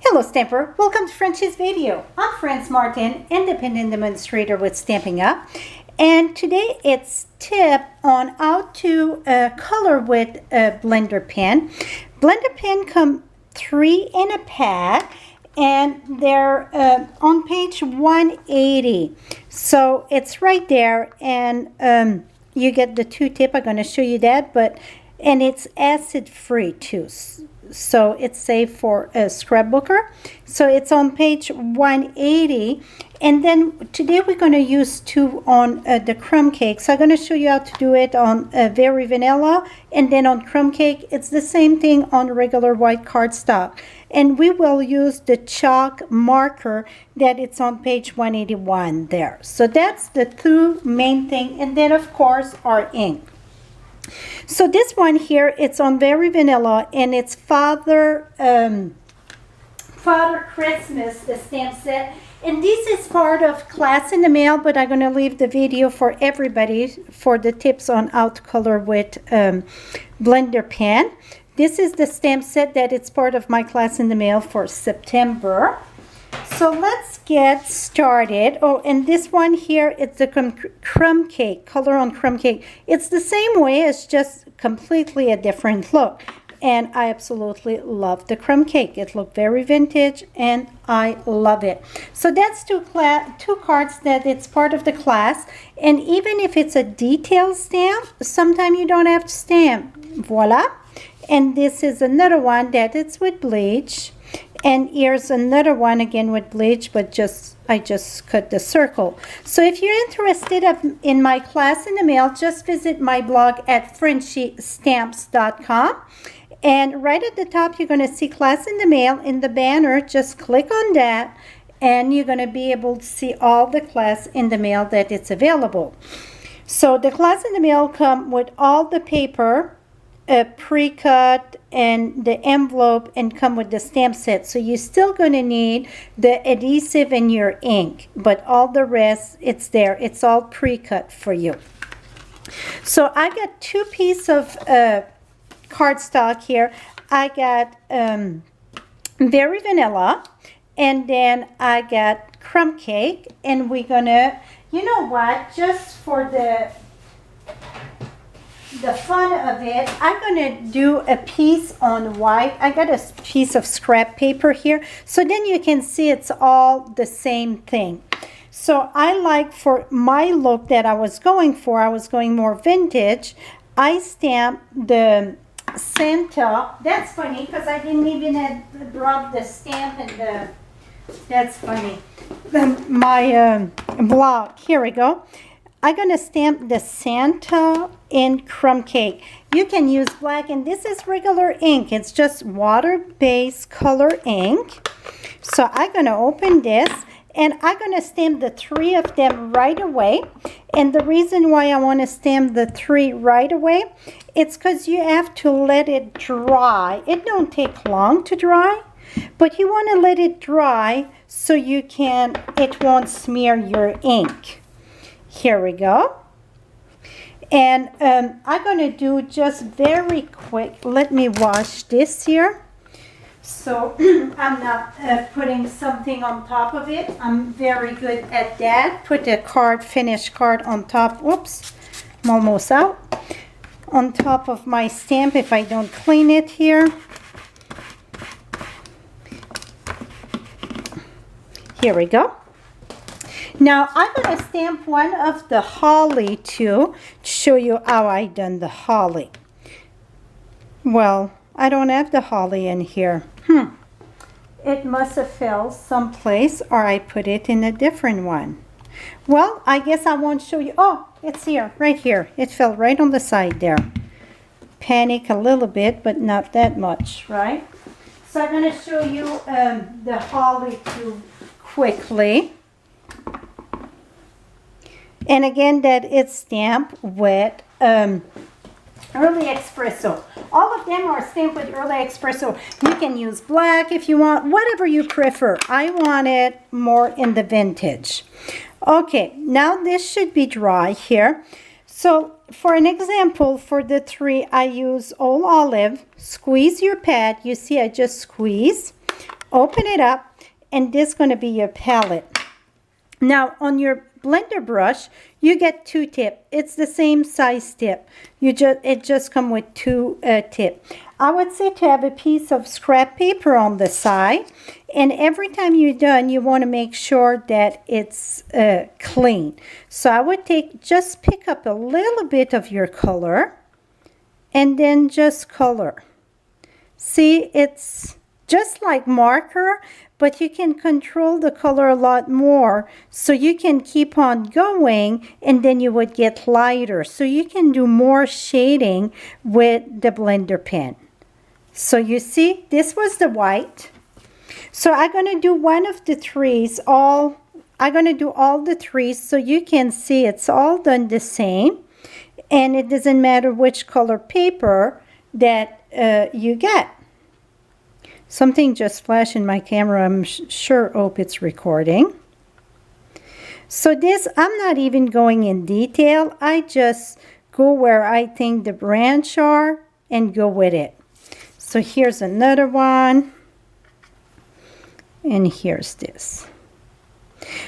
Hello Stamper, welcome to Frenchie's video. I'm Franz Martin, independent demonstrator with Stampin' Up. And today it's tip on how to color with a blender pen. Blender pen come 3 in a pack and they're on page 180. So it's right there and you get the 2 tip. I'm going to show you that, and it's acid free too. So it's safe for a scrapbooker. So it's on page 180. And then today we're going to use 2 on the crumb cake. So I'm going to show you how to do it on Very Vanilla. And then on crumb cake, it's the same thing on regular white cardstock. And we will use the chalk marker that it's on page 181 there. So that's the 2 main thing. And then of course our ink. So this one here, it's on Very Vanilla, and it's Father Christmas, the stamp set. And this is part of Class in the Mail, but I'm going to leave the video for everybody for the tips on how to color with blender pen. This is the stamp set that it's part of my Class in the Mail for September. So let's get started. Oh, and this one here, it's the crumb cake, color on crumb cake. It's the same way, it's just completely a different look. And I absolutely love the crumb cake. It looked very vintage and I love it. So that's 2 cards that it's part of the class. And even if it's a detail stamp, sometimes you don't have to stamp. Voila. And this is another one that it's with bleach. And here's another one again with bleach, but I just cut the circle. So if you're interested in my Class in the Mail, just visit my blog at FrenchieStamps.com. And right at the top, you're going to see Class in the Mail in the banner. Just click on that, and you're going to be able to see all the Class in the Mail that it's available. So the Class in the Mail come with all the paper, pre-cut, and the envelope, and come with the stamp set. So you're still going to need the adhesive and your ink, but all the rest, it's there. It's all pre-cut for you. So I got 2 pieces of cardstock here. I got Very Vanilla, and then I got crumb cake, and we're gonna, you know what, just for the fun of it, I'm gonna do a piece on white. I got a piece of scrap paper here, so then you can see it's all the same thing. So I like, for my look that I was going for, I was going more vintage. I stamped the Santa. That's funny because I didn't even have brought the stamp and the, that's funny, my block. Here we go. I'm going to stamp the Santa in crumb cake. You can use black, and this is regular ink. It's just water-based color ink. So I'm going to open this, and I'm going to stamp the 3 of them right away. And the reason why I want to stamp the 3 right away, it's because you have to let it dry. It don't take long to dry, but you want to let it dry so it won't smear your ink. Here we go. And I'm going to do just very quick. Let me wash this here. So I'm not putting something on top of it. I'm very good at that. Put a finished card on top. Whoops, I'm almost out. On top of my stamp if I don't clean it here. Here we go. Now I'm going to stamp one of the holly too, to show you how I done the holly. Well, I don't have the holly in here. It must have fell someplace, or I put it in a different one. Well, I guess I won't show you. Oh, it's here, right here. It fell right on the side there. Panic a little bit, but not that much, right? So I'm going to show you the holly too quickly. And again, that it's stamped with Early Espresso. All of them are stamped with Early Espresso. You can use black if you want, whatever you prefer. I want it more in the vintage. Okay, now this should be dry here. So for an example, for the 3, I use Old Olive. Squeeze your pad. You see, I just squeeze. open it up, and this is going to be your palette. Now on your blender brush, you get 2 tip. It's the same size tip. It just come with 2 tip. I would say to have a piece of scrap paper on the side, and every time you're done, you want to make sure that it's clean. So I would just pick up a little bit of your color, and then just color. See, it's just like marker, but you can control the color a lot more, so you can keep on going, and then you would get lighter. So you can do more shading with the blender pen. So you see, this was the white. So I'm going to do one of the trees, I'm going to do all the trees, so you can see it's all done the same. And it doesn't matter which color paper that you get. Something just flashed in my camera. I'm sure hope it's recording. So this, I'm not even going in detail. I just go where I think the branch are and go with it. So here's another one. And here's this.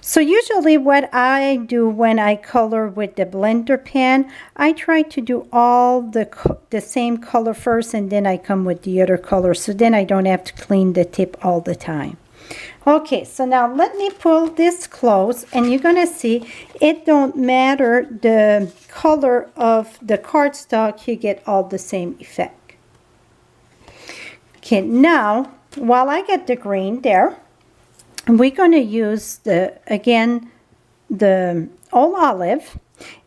So usually what I do when I color with the blender pen, I try to do all the same color first, and then I come with the other color, so then I don't have to clean the tip all the time. Okay, so now let me pull this close, and you're gonna see it don't matter the color of the cardstock, you get all the same effect. Okay, now while I get the green there, we're going to use the all olive,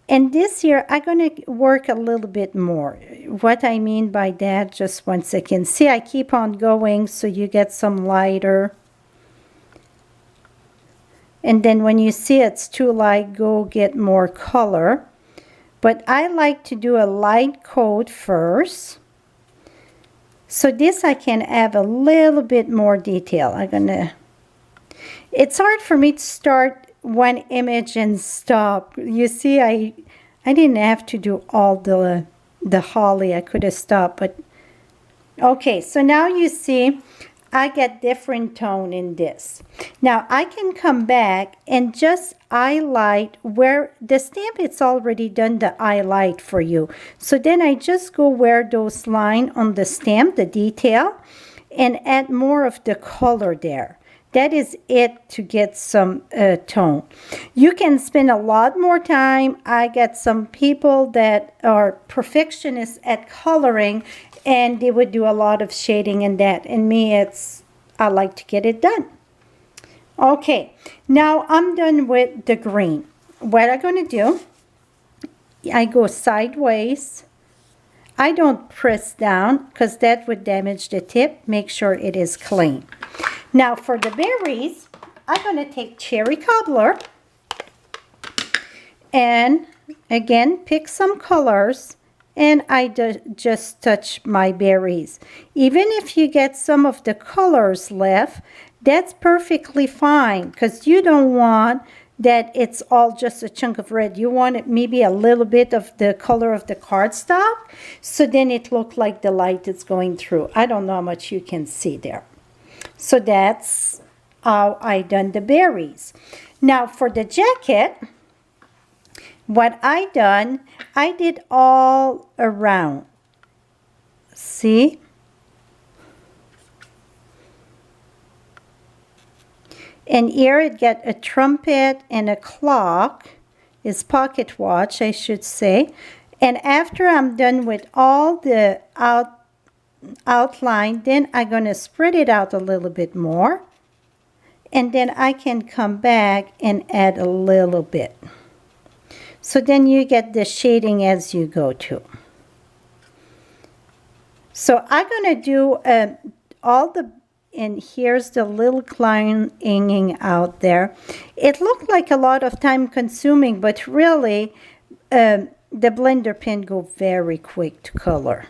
and this here I'm going to work a little bit more. What I mean by that, just 1 second. See, I keep on going so you get some lighter, and then when you see it's too light, go get more color. But I like to do a light coat first, so this I can add a little bit more detail. It's hard for me to start one image and stop. You see, I didn't have to do all the holly. I could have stopped, but okay. So now you see, I get different tone in this. Now I can come back and just highlight where the stamp, it's already done the highlight for you. So then I just go where those lines on the stamp, the detail, and add more of the color there. That is it to get some tone. You can spend a lot more time. I get some people that are perfectionists at coloring, and they would do a lot of shading in that. And me, I like to get it done. Okay, now I'm done with the green. What I'm going to do, I go sideways. I don't press down because that would damage the tip. Make sure it is clean. Now for the berries, I'm going to take cherry cobbler and again pick some colors, and I just touch my berries. Even if you get some of the colors left, that's perfectly fine, because you don't want that it's all just a chunk of red. You want it maybe a little bit of the color of the cardstock, so then it looks like the light is going through. I don't know how much you can see there. So that's how I done the berries. Now for the jacket, what I done, I did all around. See? And here it get a trumpet and a clock, is pocket watch, I should say. And after I'm done with all the outline, then I'm going to spread it out a little bit more, and then I can come back and add a little bit. So then you get the shading as you go too. So I'm going to do and here's the little line hanging out there. It looked like a lot of time consuming, but really the blender pen go very quick to color.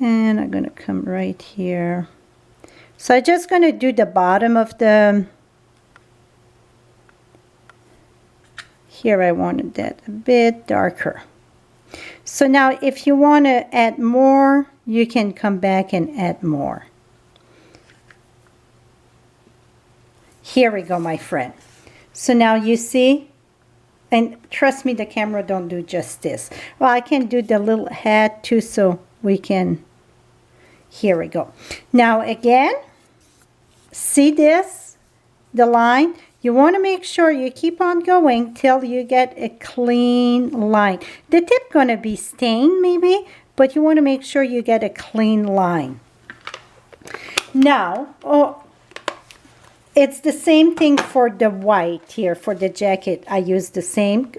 And I'm going to come right here. So I'm just going to do the bottom of the, here I wanted that a bit darker. So now if you want to add more, you can come back and add more. Here we go, my friend. So now you see, and trust me, the camera don't do justice. Well, I can do the little hat too, so we can, here we go. Now again, see this, the line? You want to make sure you keep on going till you get a clean line. The tip gonna be stained maybe, but you want to make sure you get a clean line. Now, it's the same thing for the white here, for the jacket. I use the same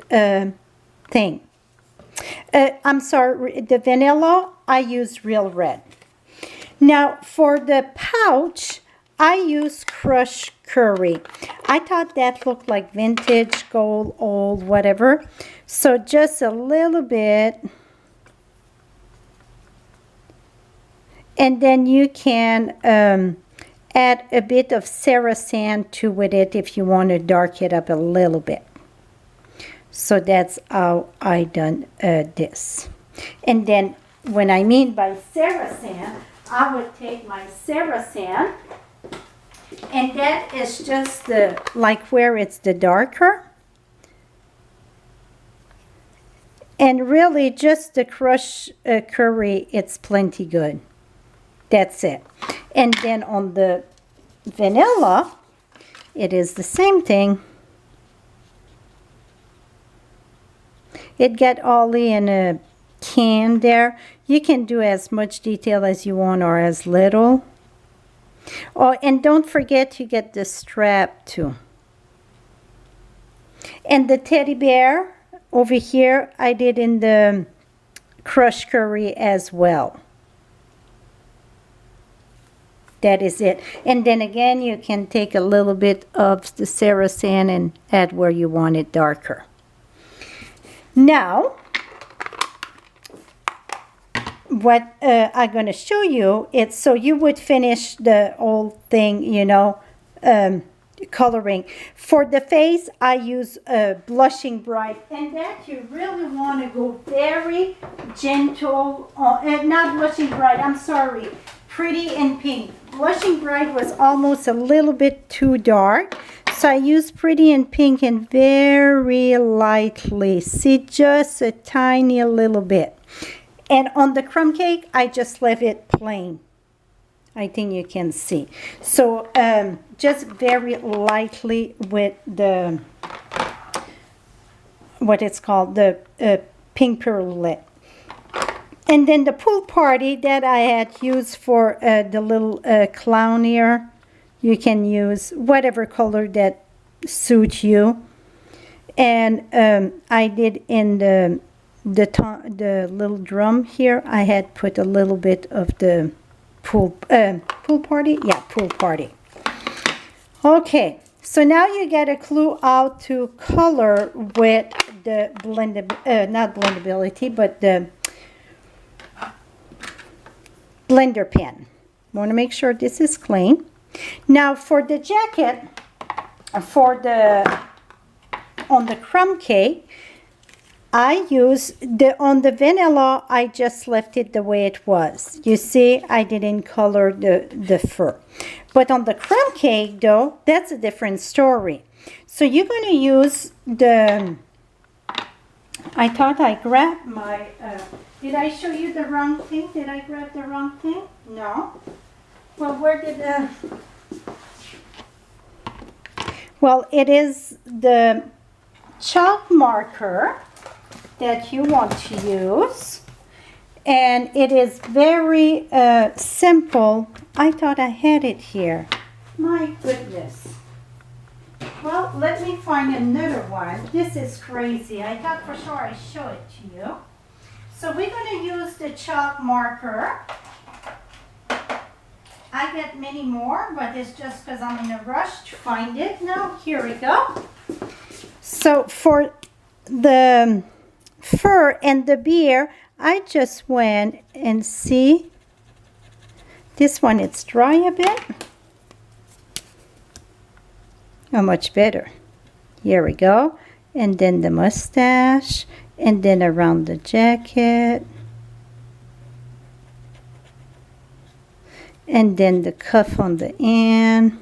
thing. I'm sorry, the vanilla, I use real red. Now, for the pouch, I use crushed curry. I thought that looked like vintage, gold, old, whatever. So just a little bit. And then you can add a bit of Sarah sand to with it if you want to dark it up a little bit. So that's how I done this. And then when I mean by Sarah sand, I would take my Sarah sand, and that is just the, like where it's the darker. And really just the crushed curry, it's plenty good. That's it. And then on the vanilla, it is the same thing. It get all in a can there. You can do as much detail as you want or as little. Oh, and don't forget to get the strap too. And the teddy bear over here, I did in the crushed curry as well. That is it. And then again, you can take a little bit of the Sarah sand and add where you want it darker. Now, what I'm going to show you, it's so you would finish the whole thing, you know, coloring. For the face, I use Blushing Bright, and that you really want to go very gentle, not Blushing Bright, I'm sorry, Pretty in Pink. Blushing Bright was almost a little bit too dark, so I use Pretty in Pink and very lightly, see, just a tiny little bit. And on the crumb cake, I just left it plain. I think you can see. So just very lightly with the, what it's called, the pink perlette. And then the pool party that I had used for the little clown here, you can use whatever color that suits you. And I did in the little drum here, I had put a little bit of the pool party. Yeah, pool party. Okay, so now you get a clue how to color with the not blendability, but the blender pen. Want to make sure this is clean. Now for the jacket, on the crumb cake, I use on the vanilla, I just left it the way it was. You see, I didn't color the fur. But on the crumb cake though, that's a different story. So you're going to use the, I thought I grabbed my, did I show you the wrong thing? Did I grab the wrong thing? No. Well, where did well, it is the chalk marker that you want to use, and it is very simple. I thought I had it here. My goodness. Well, let me find another one. This is crazy. I thought for sure I'd show it to you. So we're going to use the chalk marker. I get many more, but it's just because I'm in a rush to find it. Now, here we go. So for the fur and the beer, I just went and see. This one, it's dry a bit. Oh, much better. Here we go. And then the mustache, and then around the jacket, and then the cuff on the end.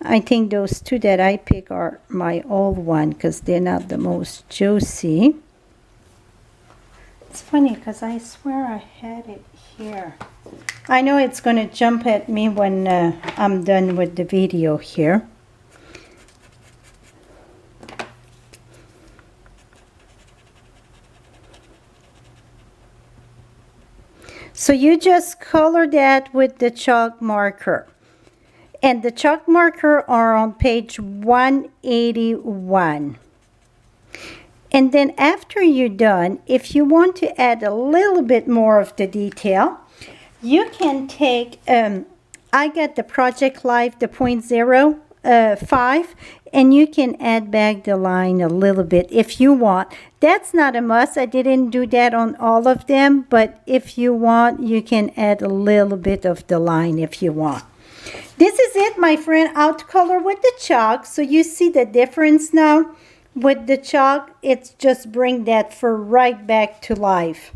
I think those two that I pick are my old one because they're not the most juicy. It's funny because I swear I had it here. I know it's going to jump at me when I'm done with the video here. So you just color that with the chalk marker. And the chalk marker are on page 181. And then after you're done, if you want to add a little bit more of the detail, you can take, I got the Project Life, the 0.05, and you can add back the line a little bit if you want. That's not a must. I didn't do that on all of them, but if you want, you can add a little bit of the line if you want. This is it, my friend, out color with the chalk. So you see the difference now with the chalk. It's just bring that fur right back to life.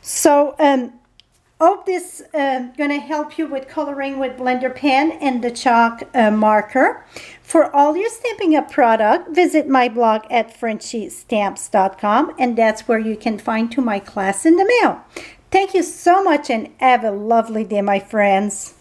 So hope this gonna help you with coloring with blender pen and the chalk marker. For all your Stampin' Up! Product, visit my blog at FrenchieStamps.com, and that's where you can find to my class in the mail. Thank you so much and have a lovely day, my friends.